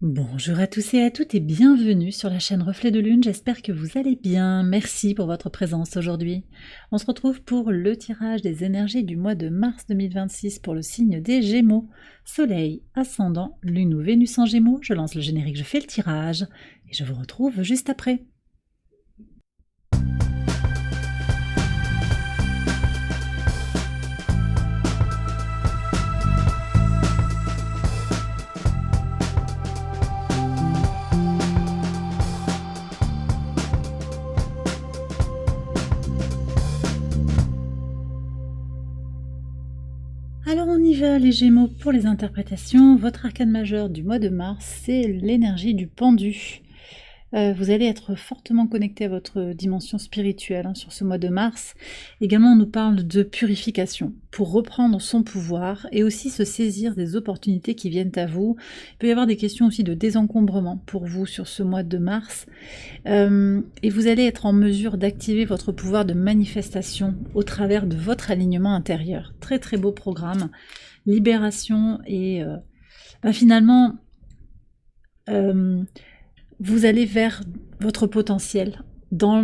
Bonjour à tous et à toutes et bienvenue sur la chaîne Reflet de Lune, j'espère que vous allez bien, merci pour votre présence aujourd'hui. On se retrouve pour le tirage des énergies du mois de mars 2026 pour le signe des Gémeaux. Soleil, ascendant, Lune ou Vénus en Gémeaux, je lance le générique, je fais le tirage et je vous retrouve juste après. Alors on y va les Gémeaux pour les interprétations. Votre arcane majeur du mois de mars, c'est l'énergie du pendu. Vous allez être fortement connecté à votre dimension spirituelle sur ce mois de mars. Également, on nous parle de purification pour reprendre son pouvoir et aussi se saisir des opportunités qui viennent à vous. Il peut y avoir des questions aussi de désencombrement pour vous sur ce mois de mars. Et vous allez être en mesure d'activer votre pouvoir de manifestation au travers de votre alignement intérieur. Très très beau programme. Libération et finalement... vous allez vers votre potentiel dans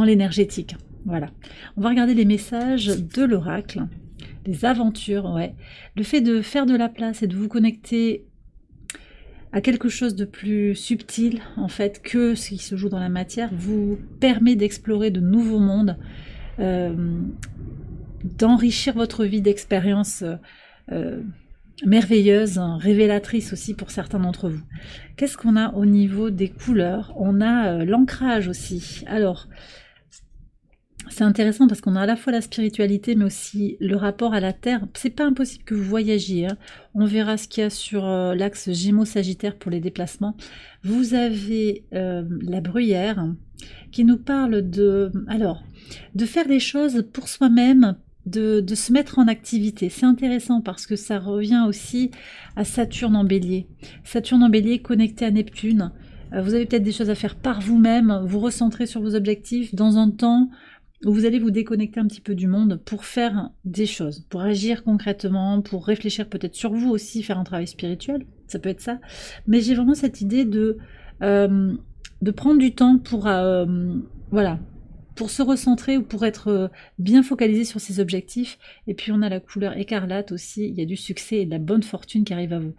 l'énergétique. Voilà. On va regarder les messages de l'oracle, les aventures, ouais. Le fait de faire de la place et de vous connecter à quelque chose de plus subtil, en fait, que ce qui se joue dans la matière, vous permet d'explorer de nouveaux mondes, d'enrichir votre vie d'expériences merveilleuse, révélatrice aussi pour certains d'entre vous. Qu'est-ce qu'on a au niveau des couleurs? On a l'ancrage aussi. Alors, c'est intéressant parce qu'on a à la fois la spiritualité mais aussi le rapport à la Terre. C'est pas impossible que vous voyagiez. On verra ce qu'il y a sur l'axe Gémeaux-Sagittaire pour les déplacements. Vous avez la bruyère qui nous parle de faire des choses pour soi-même, de se mettre en activité. C'est intéressant parce que ça revient aussi à Saturne en bélier. Saturne en bélier connecté à Neptune. Vous avez peut-être des choses à faire par vous-même, vous recentrer sur vos objectifs dans un temps où vous allez vous déconnecter un petit peu du monde pour faire des choses, pour agir concrètement, pour réfléchir peut-être sur vous aussi, faire un travail spirituel, ça peut être ça. Mais j'ai vraiment cette idée de prendre du temps pour pour se recentrer ou pour être bien focalisé sur ses objectifs. Et puis on a la couleur écarlate aussi, il y a du succès et de la bonne fortune qui arrive à vous.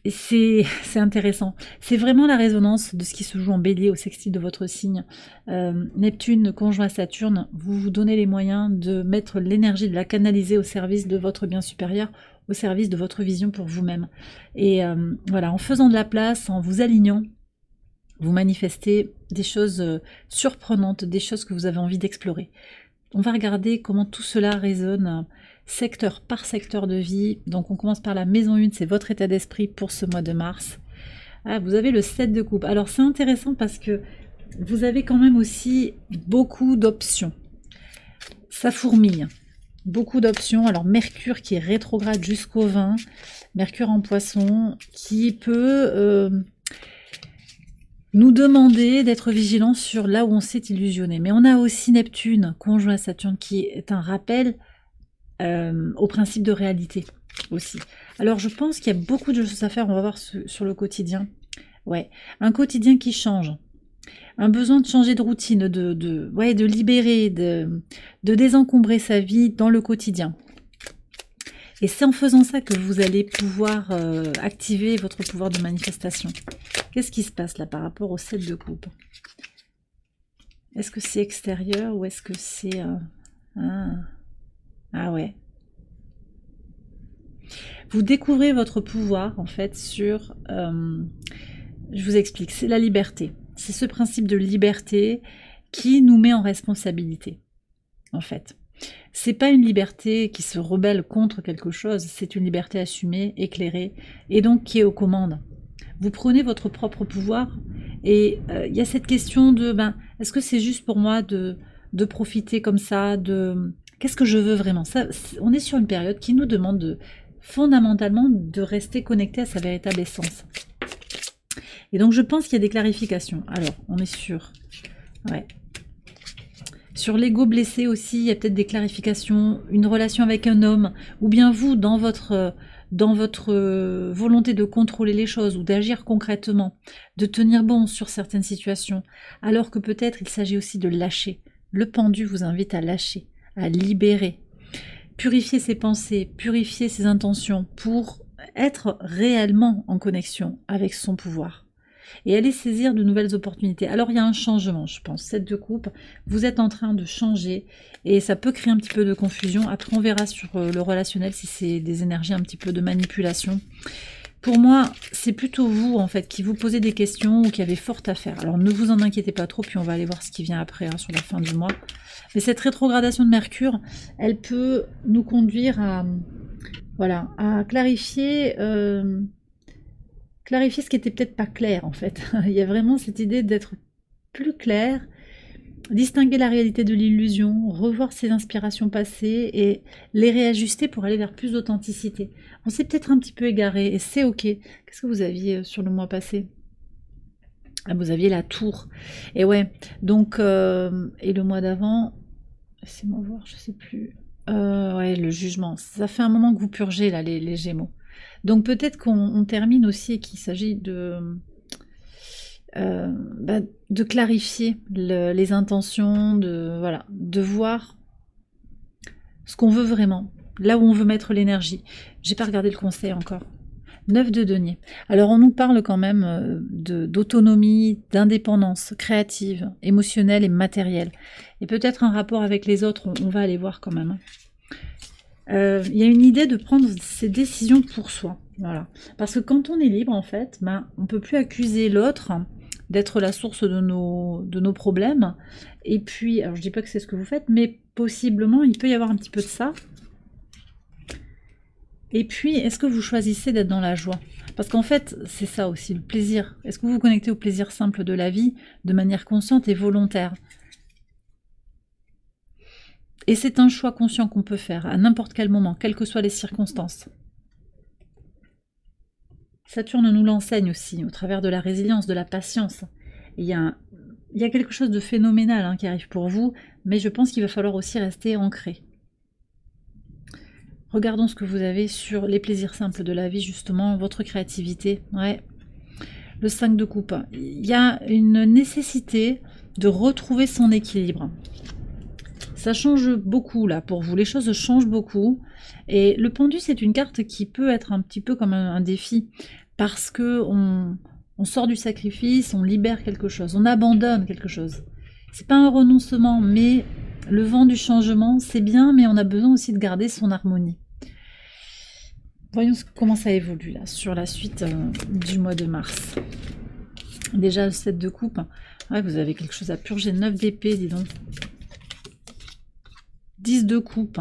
Et c'est intéressant. C'est vraiment la résonance de ce qui se joue en bélier au sextile de votre signe. Neptune conjoint Saturne, vous vous donnez les moyens de mettre l'énergie, de la canaliser au service de votre bien supérieur, au service de votre vision pour vous-même. Et voilà, en faisant de la place, en vous alignant, vous manifestez des choses surprenantes, des choses que vous avez envie d'explorer. On va regarder comment tout cela résonne secteur par secteur de vie. Donc on commence par la maison 1, c'est votre état d'esprit pour ce mois de mars. Vous avez le 7 de coupe. Alors c'est intéressant parce que vous avez quand même aussi beaucoup d'options. Ça fourmille. Beaucoup d'options. Alors Mercure qui est rétrograde jusqu'au 20. Mercure en poisson qui peut... nous demander d'être vigilants sur là où on s'est illusionné. Mais on a aussi Neptune, conjoint à Saturne, qui est un rappel au principe de réalité aussi. Alors je pense qu'il y a beaucoup de choses à faire, on va voir sur le quotidien. Ouais, un quotidien qui change. Un besoin de changer de routine, de libérer, de désencombrer sa vie dans le quotidien. Et c'est en faisant ça que vous allez pouvoir activer votre pouvoir de manifestation. Qu'est-ce qui se passe là par rapport au 7 de coupe? Est-ce que c'est extérieur ou est-ce que c'est... Ah ouais. Vous découvrez votre pouvoir en fait sur... je vous explique, c'est la liberté. C'est ce principe de liberté qui nous met en responsabilité, en fait. C'est pas une liberté qui se rebelle contre quelque chose, c'est une liberté assumée, éclairée, et donc qui est aux commandes. Vous prenez votre propre pouvoir, et il y a cette question de, est-ce que c'est juste pour moi de profiter comme ça, qu'est-ce que je veux vraiment? Ça, on est sur une période qui nous demande fondamentalement de rester connecté à sa véritable essence. Et donc je pense qu'il y a des clarifications. Alors, on est sûr. Ouais. Sur l'ego blessé aussi, il y a peut-être des clarifications, une relation avec un homme, ou bien vous, dans votre dans votre volonté de contrôler les choses ou d'agir concrètement, de tenir bon sur certaines situations, alors que peut-être il s'agit aussi de lâcher. Le pendu vous invite à lâcher, à libérer, purifier ses pensées, purifier ses intentions pour être réellement en connexion avec son pouvoir et aller saisir de nouvelles opportunités. Alors il y a un changement, je pense, 7 de coupe, vous êtes en train de changer et ça peut créer un petit peu de confusion. Après on verra sur le relationnel si c'est des énergies un petit peu de manipulation. Pour moi, c'est plutôt vous en fait qui vous posez des questions ou qui avez fort à faire. Alors ne vous en inquiétez pas trop, puis on va aller voir ce qui vient après hein, sur la fin du mois. Mais cette rétrogradation de Mercure, elle peut nous conduire à, voilà, à clarifier ce qui était peut-être pas clair en fait. Il y a vraiment cette idée d'être plus clair, distinguer la réalité de l'illusion, revoir ses inspirations passées et les réajuster pour aller vers plus d'authenticité. On s'est peut-être un petit peu égaré et c'est ok. Qu'est-ce que vous aviez sur le mois passé? Ah, vous aviez la tour. Et ouais, donc, et le mois d'avant, laissez-moi voir, je sais plus. Ouais, le jugement. Ça fait un moment que vous purgez là, les Gémeaux. Donc peut-être qu'on termine aussi et qu'il s'agit de clarifier les intentions, voilà, de voir ce qu'on veut vraiment, là où on veut mettre l'énergie. J'ai pas regardé le conseil encore. 9 de denier. Alors on nous parle quand même d'autonomie, d'indépendance créative, émotionnelle et matérielle. Et peut-être un rapport avec les autres, on va aller voir quand même. Il y a une idée de prendre ses décisions pour soi. Voilà. Parce que quand on est libre, en fait, on ne peut plus accuser l'autre d'être la source de nos problèmes. Et puis, alors je ne dis pas que c'est ce que vous faites, mais possiblement, il peut y avoir un petit peu de ça. Et puis, est-ce que vous choisissez d'être dans la joie? Parce qu'en fait, c'est ça aussi, le plaisir. Est-ce que vous vous connectez au plaisir simple de la vie de manière consciente et volontaire? Et c'est un choix conscient qu'on peut faire à n'importe quel moment, quelles que soient les circonstances. Saturne nous l'enseigne aussi, au travers de la résilience, de la patience. Il y a quelque chose de phénoménal hein, qui arrive pour vous, mais je pense qu'il va falloir aussi rester ancré. Regardons ce que vous avez sur les plaisirs simples de la vie, justement, votre créativité. Ouais. Le 5 de coupe. Il y a une nécessité de retrouver son équilibre. Ça change beaucoup là pour vous, les choses changent beaucoup. Et le pendu, c'est une carte qui peut être un petit peu comme un défi, parce que on sort du sacrifice, on libère quelque chose, on abandonne quelque chose. C'est pas un renoncement, mais le vent du changement, c'est bien, mais on a besoin aussi de garder son harmonie. Voyons comment ça évolue là, sur la suite du mois de mars. Déjà, le 7 de coupe. Ouais, vous avez quelque chose à purger. 9 d'épée, dis donc. 10 de coupe.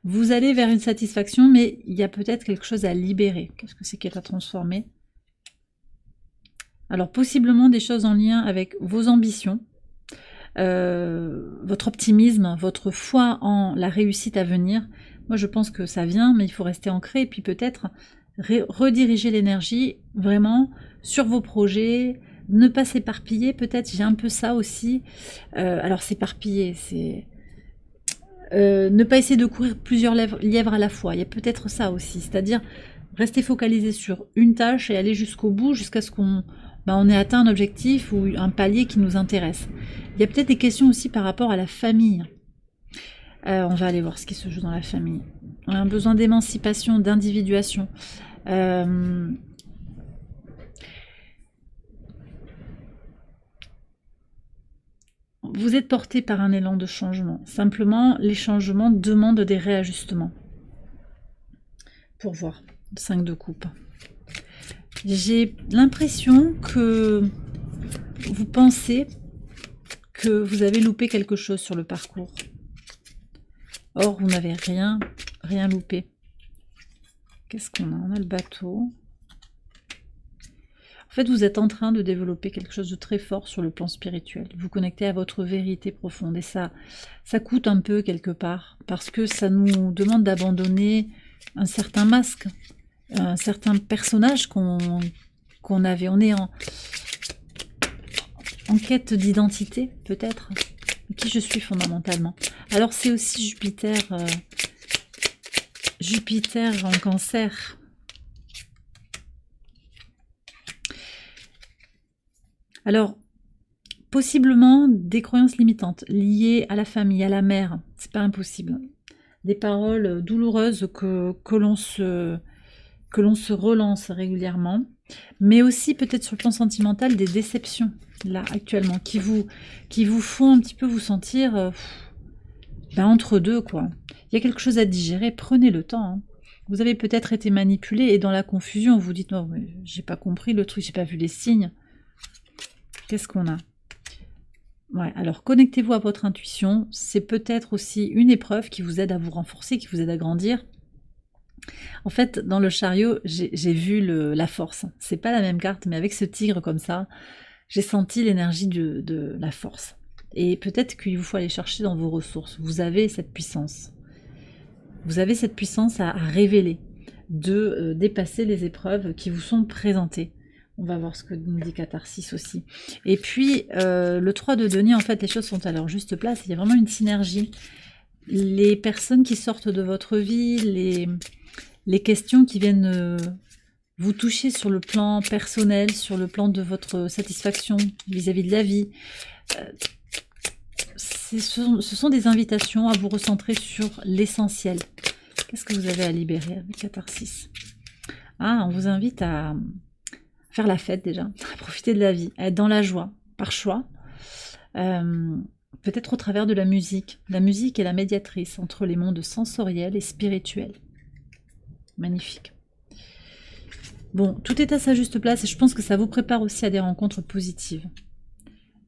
Vous allez vers une satisfaction, mais il y a peut-être quelque chose à libérer. Qu'est-ce que c'est qui est à transformer? Alors, possiblement des choses en lien avec vos ambitions, votre optimisme, votre foi en la réussite à venir. Moi, je pense que ça vient, mais il faut rester ancré et puis peut-être rediriger l'énergie vraiment sur vos projets, ne pas s'éparpiller. Peut-être, j'ai un peu ça aussi. Alors, s'éparpiller, c'est... ne pas essayer de courir plusieurs lièvres à la fois. Il y a peut-être ça aussi, c'est-à-dire rester focalisé sur une tâche et aller jusqu'au bout, jusqu'à ce qu'on on ait atteint un objectif ou un palier qui nous intéresse. Il y a peut-être des questions aussi par rapport à la famille. On va aller voir ce qui se joue dans la famille. On a un besoin d'émancipation, d'individuation. Vous êtes porté par un élan de changement. Simplement, les changements demandent des réajustements. Pour voir. 5 de coupe. J'ai l'impression que vous pensez que vous avez loupé quelque chose sur le parcours. Or, vous n'avez rien loupé. Qu'est-ce qu'on a? On a le bateau. En fait, vous êtes en train de développer quelque chose de très fort sur le plan spirituel. Vous connectez à votre vérité profonde. Et ça coûte un peu quelque part. Parce que ça nous demande d'abandonner un certain masque. Un certain personnage qu'on avait. On est en quête d'identité, peut-être. Qui je suis fondamentalement. Alors c'est aussi Jupiter Jupiter en Cancer. Alors, possiblement des croyances limitantes liées à la famille, à la mère, c'est pas impossible. Des paroles douloureuses que l'on se relance régulièrement, mais aussi peut-être sur le plan sentimental des déceptions, là, actuellement, qui vous font un petit peu vous sentir entre deux, quoi. Il y a quelque chose à digérer, prenez le temps. Hein. Vous avez peut-être été manipulé et dans la confusion, vous dites, non, j'ai pas compris le truc, j'ai pas vu les signes. Qu'est-ce qu'on a? Ouais, alors connectez-vous à votre intuition, c'est peut-être aussi une épreuve qui vous aide à vous renforcer, qui vous aide à grandir. En fait, dans le chariot, j'ai vu la force. C'est pas la même carte, mais avec ce tigre comme ça, j'ai senti l'énergie de la force. Et peut-être qu'il vous faut aller chercher dans vos ressources. Vous avez cette puissance. Vous avez cette puissance à révéler, de dépasser les épreuves qui vous sont présentées. On va voir ce que nous dit Catharsis aussi. Et puis, le 3 de denier, en fait, les choses sont à leur juste place. Il y a vraiment une synergie. Les personnes qui sortent de votre vie, les questions qui viennent vous toucher sur le plan personnel, sur le plan de votre satisfaction vis-à-vis de la vie, ce sont des invitations à vous recentrer sur l'essentiel. Qu'est-ce que vous avez à libérer avec Catharsis? Ah, on vous invite à faire la fête déjà, à profiter de la vie, à être dans la joie, par choix, peut-être au travers de la musique. La musique est la médiatrice entre les mondes sensoriels et spirituels. Magnifique. Bon, tout est à sa juste place et je pense que ça vous prépare aussi à des rencontres positives.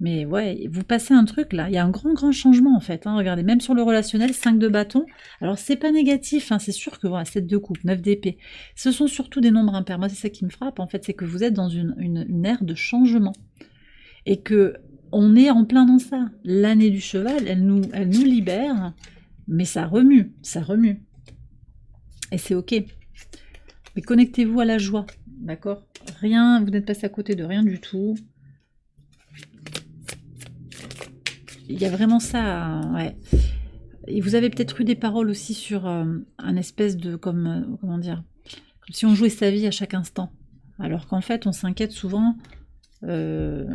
Mais ouais, vous passez un truc là, il y a un grand changement en fait. Hein. Regardez, même sur le relationnel, 5 de bâton. Alors c'est pas négatif, hein, c'est sûr que voilà, 7 de coupe, 9 d'épée. Ce sont surtout des nombres impairs. Moi c'est ça qui me frappe en fait, c'est que vous êtes dans une ère de changement. Et que on est en plein dans ça. L'année du cheval, elle nous libère, mais ça remue, ça remue. Et c'est ok. Mais connectez-vous à la joie, d'accord? Rien, vous n'êtes passé à côté de rien du tout. Il y a vraiment ça, ouais. Et vous avez peut-être eu des paroles aussi sur un espèce de, comment dire, comme si on jouait sa vie à chaque instant. Alors qu'en fait, on s'inquiète souvent, on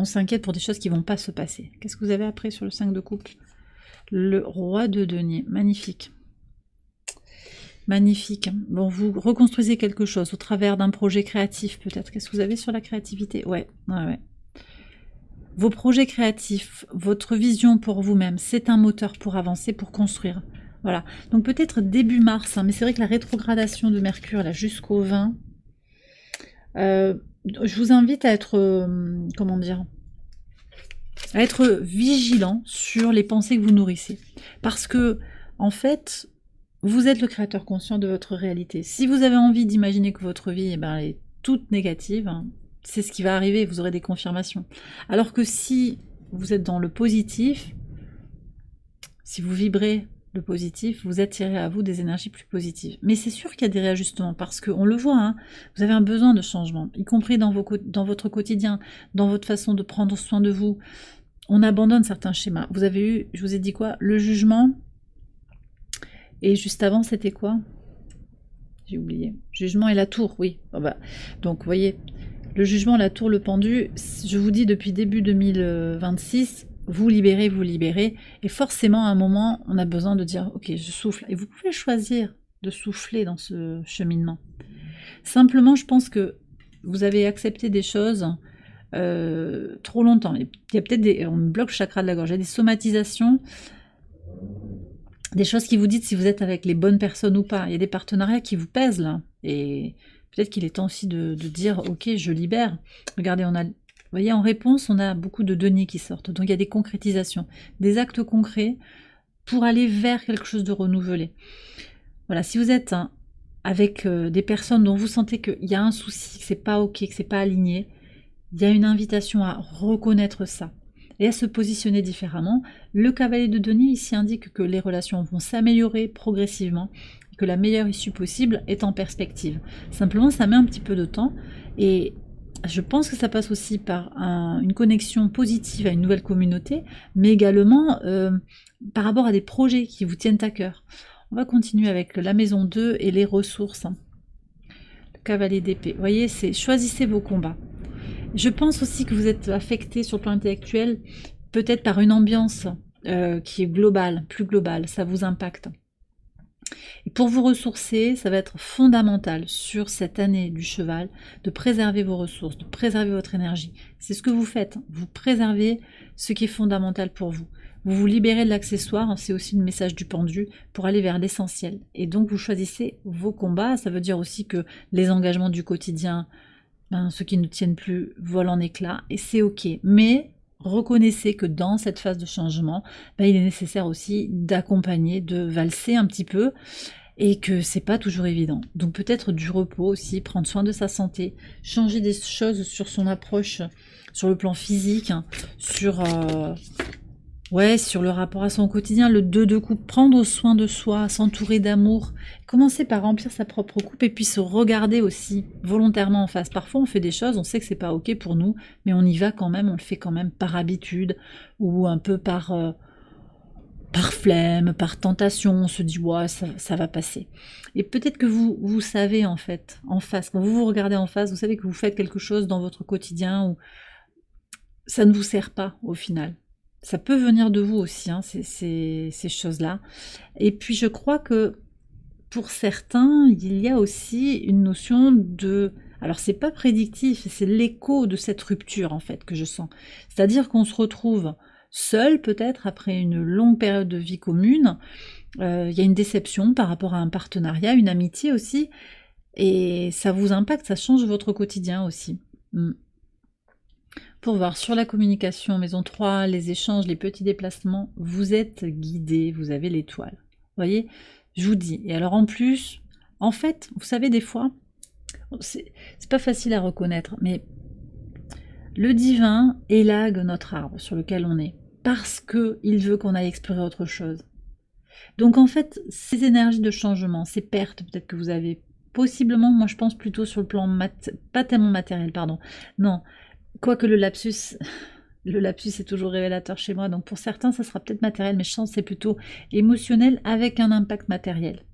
s'inquiète pour des choses qui ne vont pas se passer. Qu'est-ce que vous avez après sur le 5 de coupe? Le roi de denier, magnifique. Magnifique. Bon, vous reconstruisez quelque chose au travers d'un projet créatif peut-être. Qu'est-ce que vous avez sur la créativité? Ouais. Vos projets créatifs, votre vision pour vous-même, c'est un moteur pour avancer, pour construire. Voilà. Donc peut-être début mars, hein, mais c'est vrai que la rétrogradation de Mercure, là, jusqu'au 20, je vous invite à être, comment dire, à être vigilant sur les pensées que vous nourrissez. Parce que, en fait, vous êtes le créateur conscient de votre réalité. Si vous avez envie d'imaginer que votre vie elle est toute négative, hein, c'est ce qui va arriver, vous aurez des confirmations. Alors que si vous êtes dans le positif, si vous vibrez le positif, vous attirez à vous des énergies plus positives. Mais c'est sûr qu'il y a des réajustements, parce qu'on le voit, hein, vous avez un besoin de changement, y compris dans votre quotidien, dans votre façon de prendre soin de vous. On abandonne certains schémas. Vous avez eu, je vous ai dit quoi? Le jugement. Et juste avant, c'était quoi? J'ai oublié. Jugement et la tour, oui. Oh bah. Donc, vous voyez, le jugement, la tour, le pendu, je vous dis depuis début 2026, vous libérez. Et forcément, à un moment, on a besoin de dire, ok, je souffle. Et vous pouvez choisir de souffler dans ce cheminement. Simplement, je pense que vous avez accepté des choses trop longtemps. Il y a peut-être on bloque le chakra de la gorge, il y a des somatisations, des choses qui vous dites si vous êtes avec les bonnes personnes ou pas. Il y a des partenariats qui vous pèsent là. Et peut-être qu'il est temps aussi de dire, ok, je libère. Regardez, vous voyez, en réponse, on a beaucoup de deniers qui sortent. Donc il y a des concrétisations, des actes concrets pour aller vers quelque chose de renouvelé. Voilà, si vous êtes avec des personnes dont vous sentez qu'il y a un souci, que c'est pas ok, que c'est pas aligné, il y a une invitation à reconnaître ça et à se positionner différemment. Le cavalier de denier ici indique que les relations vont s'améliorer progressivement et que la meilleure issue possible est en perspective. Simplement, ça met un petit peu de temps et Je pense que ça passe aussi par une connexion positive à une nouvelle communauté, mais également par rapport à des projets qui vous tiennent à cœur. On va continuer avec la maison 2 et les ressources. Le cavalier d'épée. Vous voyez, c'est choisissez vos combats. Je pense aussi que vous êtes affecté sur le plan intellectuel, peut-être par une ambiance qui est globale, plus globale, ça vous impacte. Et pour vous ressourcer, ça va être fondamental sur cette année du cheval de préserver vos ressources, de préserver votre énergie. C'est ce que vous faites, vous préservez ce qui est fondamental pour vous. Vous vous libérez de l'accessoire, c'est aussi le message du pendu, pour aller vers l'essentiel. Et donc vous choisissez vos combats, ça veut dire aussi que les engagements du quotidien, ceux qui ne tiennent plus volent en éclats, et c'est ok. Mais reconnaissez que dans cette phase de changement, il est nécessaire aussi d'accompagner, de valser un petit peu, et que c'est pas toujours évident. Donc peut-être du repos aussi, prendre soin de sa santé, changer des choses sur son approche, sur le plan physique, sur sur le rapport à son quotidien, le 2 de coupe, prendre soin de soi, s'entourer d'amour, commencer par remplir sa propre coupe et puis se regarder aussi volontairement en face. Parfois on fait des choses, on sait que c'est pas ok pour nous, mais on y va quand même, on le fait quand même par habitude ou un peu par flemme, par tentation, on se dit ouais ça va passer. Et peut-être que vous savez en fait, en face, quand vous vous regardez en face, vous savez que vous faites quelque chose dans votre quotidien où ça ne vous sert pas au final. Ça peut venir de vous aussi, hein, ces choses-là. Et puis je crois que pour certains, il y a aussi une notion de... Alors c'est pas prédictif, c'est l'écho de cette rupture en fait que je sens. C'est-à-dire qu'on se retrouve seul peut-être après une longue période de vie commune. Il y a une déception par rapport à un partenariat, une amitié aussi. Et ça vous impacte, ça change votre quotidien aussi. Pour voir sur la communication, maison 3, les échanges, les petits déplacements, vous êtes guidé, vous avez l'étoile. Vous voyez, je vous dis. Et alors en plus, en fait, vous savez des fois, c'est pas facile à reconnaître, mais le divin élague notre arbre sur lequel on est, parce qu'il veut qu'on aille explorer autre chose. Donc en fait, ces énergies de changement, ces pertes peut-être que vous avez, possiblement, moi je pense plutôt sur le plan, pas tellement matériel, pardon, non, quoique le lapsus est toujours révélateur chez moi, donc pour certains ça sera peut-être matériel, mais je sens que c'est plutôt émotionnel avec un impact matériel.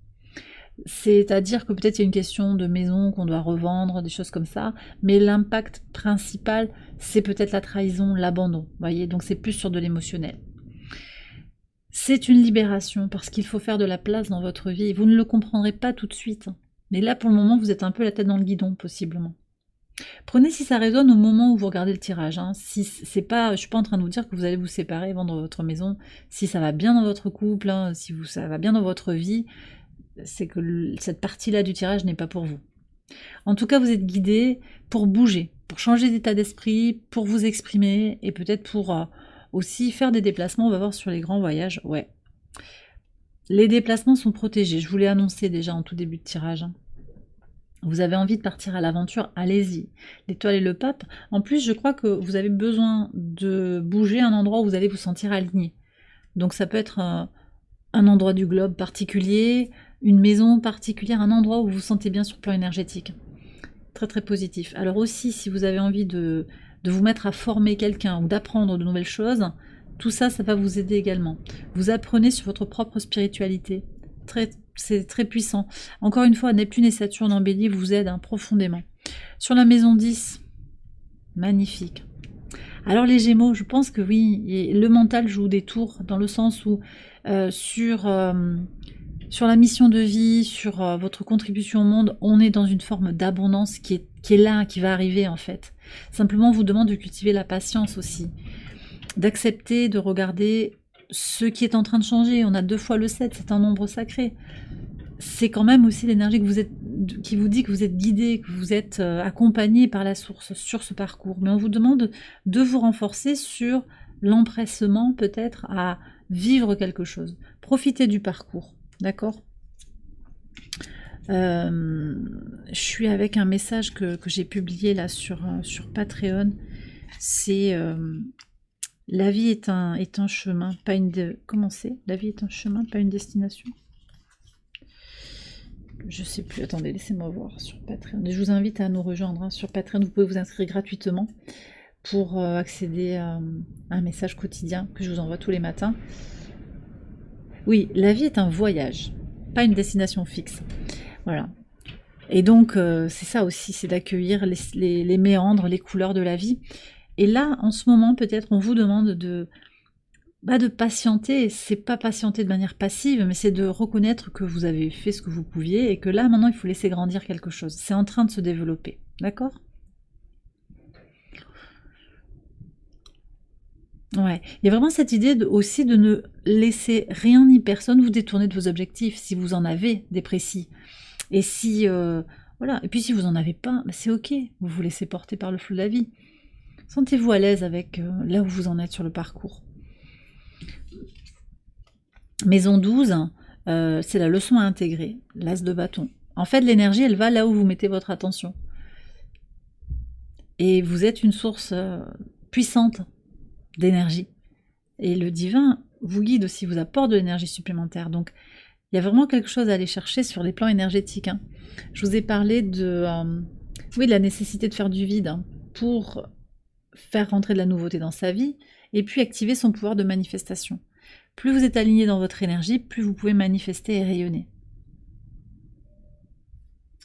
C'est-à-dire que peut-être il y a une question de maison qu'on doit revendre, des choses comme ça, mais l'impact principal c'est peut-être la trahison, l'abandon, voyez, donc c'est plus sur de l'émotionnel. C'est une libération parce qu'il faut faire de la place dans votre vie, vous ne le comprendrez pas tout de suite, mais là pour le moment vous êtes un peu la tête dans le guidon possiblement. Prenez si ça résonne au moment où vous regardez le tirage. Hein. Si c'est pas, je suis pas en train de vous dire que vous allez vous séparer, vendre votre maison. Si ça va bien dans votre couple, hein, si ça va bien dans votre vie, c'est que cette partie-là du tirage n'est pas pour vous. En tout cas, vous êtes guidé pour bouger, pour changer d'état d'esprit, pour vous exprimer et peut-être pour aussi faire des déplacements. On va voir sur les grands voyages. Ouais. Les déplacements sont protégés. Je vous l'ai annoncé déjà en tout début de tirage. Hein. Vous avez envie de partir à l'aventure, allez-y. L'étoile et le pape. En plus, je crois que vous avez besoin de bouger un endroit où vous allez vous sentir aligné. Donc ça peut être un endroit du globe particulier, une maison particulière, un endroit où vous vous sentez bien sur le plan énergétique. Très très positif. Alors aussi, si vous avez envie de vous mettre à former quelqu'un ou d'apprendre de nouvelles choses, tout ça, ça va vous aider également. Vous apprenez sur votre propre spiritualité. C'est très puissant. Encore une fois, Neptune et Saturne en Bélier vous aident profondément. Sur la maison 10, magnifique. Alors les Gémeaux, je pense que oui, et le mental joue des tours dans le sens où sur la mission de vie, sur votre contribution au monde, on est dans une forme d'abondance qui est là, qui va arriver en fait. Simplement, on vous demande de cultiver la patience aussi, d'accepter, de regarder ce qui est en train de changer. On a 2 fois le 7, c'est un nombre sacré. C'est quand même aussi l'énergie qui vous dit que vous êtes guidé, que vous êtes accompagné par la source sur ce parcours. Mais on vous demande de vous renforcer sur l'empressement peut-être à vivre quelque chose. Profitez du parcours, d'accord ? Je suis avec un message que j'ai publié là sur Patreon. C'est la vie est un chemin, pas une... Comment c'est ? La vie est un chemin, pas une destination. je sais plus, attendez, laissez-moi voir sur Patreon. Je vous invite à nous rejoindre hein, sur Patreon, vous pouvez vous inscrire gratuitement pour accéder à un message quotidien que je vous envoie tous les matins. Oui, la vie est un voyage, pas une destination fixe. Voilà. Et donc, c'est ça aussi, c'est d'accueillir les méandres, les couleurs de la vie. Et là, en ce moment, peut-être, on vous demande de patienter. C'est pas patienter de manière passive, mais c'est de reconnaître que vous avez fait ce que vous pouviez et que là, maintenant, il faut laisser grandir quelque chose. C'est en train de se développer. D'accord ? Ouais. Il y a vraiment cette idée aussi de ne laisser rien ni personne vous détourner de vos objectifs, si vous en avez des précis. Et si, voilà. Et puis si vous n'en avez pas, c'est ok. Vous vous laissez porter par le flot de la vie. Sentez-vous à l'aise avec là où vous en êtes sur le parcours. Maison 12, c'est la leçon à intégrer, l'as de bâton. En fait, l'énergie, elle va là où vous mettez votre attention. Et vous êtes une source puissante d'énergie. Et le divin vous guide aussi, vous apporte de l'énergie supplémentaire. Donc, il y a vraiment quelque chose à aller chercher sur les plans énergétiques. Hein. Je vous ai parlé de la nécessité de faire du vide hein, pour faire rentrer de la nouveauté dans sa vie et puis activer son pouvoir de manifestation. Plus vous êtes aligné dans votre énergie, plus vous pouvez manifester et rayonner.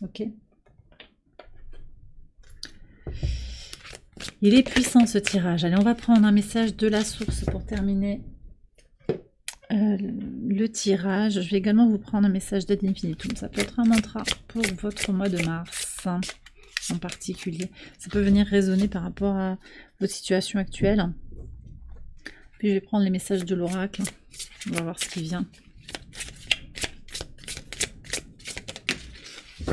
Ok. Il est puissant ce tirage. Allez, on va prendre un message de la source pour terminer le tirage. Je vais également vous prendre un message d'Ad Infinitum. Ça peut être un mantra pour votre mois de mars en particulier. Ça peut venir résonner par rapport à votre situation actuelle. Puis je vais prendre les messages de l'oracle. On va voir ce qui vient.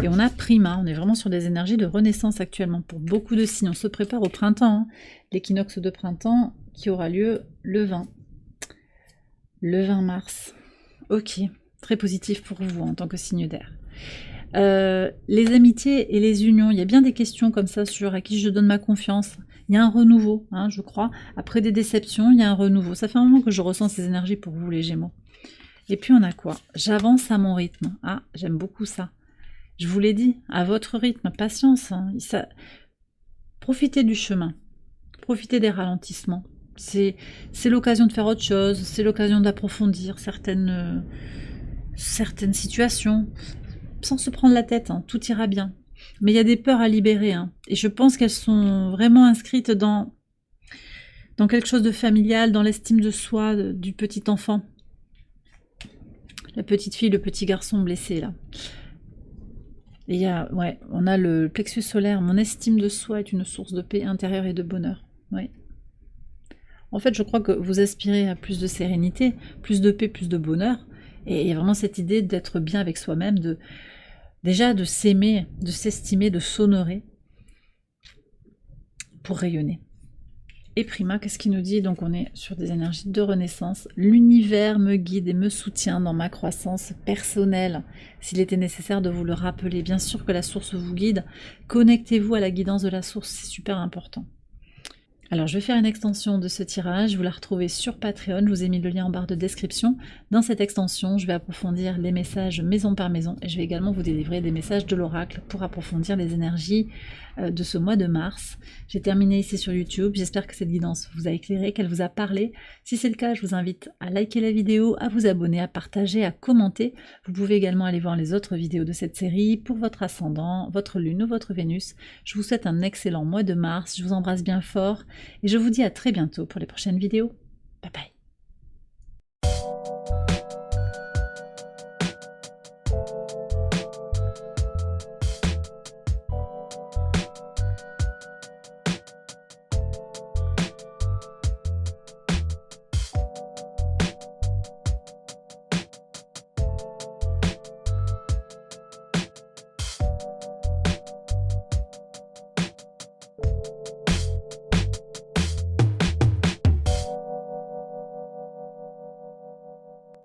Et on a Prima, on est vraiment sur des énergies de renaissance actuellement pour beaucoup de signes. On se prépare au printemps, hein, l'équinoxe de printemps qui aura lieu le 20. Le 20 mars. Ok, très positif pour vous en tant que signe d'air. Les amitiés et les unions, il y a bien des questions comme ça sur à qui je donne ma confiance. Il y a un renouveau, hein, je crois. Après des déceptions, il y a un renouveau. Ça fait un moment que je ressens ces énergies pour vous les Gémeaux. Et puis on a quoi? J'avance à mon rythme. Ah, j'aime beaucoup ça. Je vous l'ai dit, à votre rythme, patience. Hein, profitez du chemin. Profitez des ralentissements. C'est l'occasion de faire autre chose. C'est l'occasion d'approfondir certaines situations. Sans se prendre la tête, hein, tout ira bien. Mais il y a des peurs à libérer. Hein, et je pense qu'elles sont vraiment inscrites dans quelque chose de familial, dans l'estime de soi du petit enfant. La petite fille, le petit garçon blessé, là. Et on a le plexus solaire. Mon estime de soi est une source de paix intérieure et de bonheur. Ouais. En fait, je crois que vous aspirez à plus de sérénité, plus de paix, plus de bonheur. Et il y a vraiment cette idée d'être bien avec soi-même, déjà de s'aimer, de s'estimer, de s'honorer pour rayonner. Et Prima, qu'est-ce qu'il nous dit? Donc on est sur des énergies de renaissance. L'univers me guide et me soutient dans ma croissance personnelle. S'il était nécessaire de vous le rappeler, bien sûr que la source vous guide. Connectez-vous à la guidance de la source, c'est super important. Alors je vais faire une extension de ce tirage, vous la retrouvez sur Patreon, je vous ai mis le lien en barre de description. Dans cette extension, je vais approfondir les messages maison par maison et je vais également vous délivrer des messages de l'oracle pour approfondir les énergies de ce mois de mars. J'ai terminé ici sur YouTube, j'espère que cette guidance vous a éclairé, qu'elle vous a parlé. Si c'est le cas, je vous invite à liker la vidéo, à vous abonner, à partager, à commenter. Vous pouvez également aller voir les autres vidéos de cette série pour votre ascendant, votre lune ou votre Vénus. Je vous souhaite un excellent mois de mars, je vous embrasse bien fort. Et je vous dis à très bientôt pour les prochaines vidéos. Bye bye.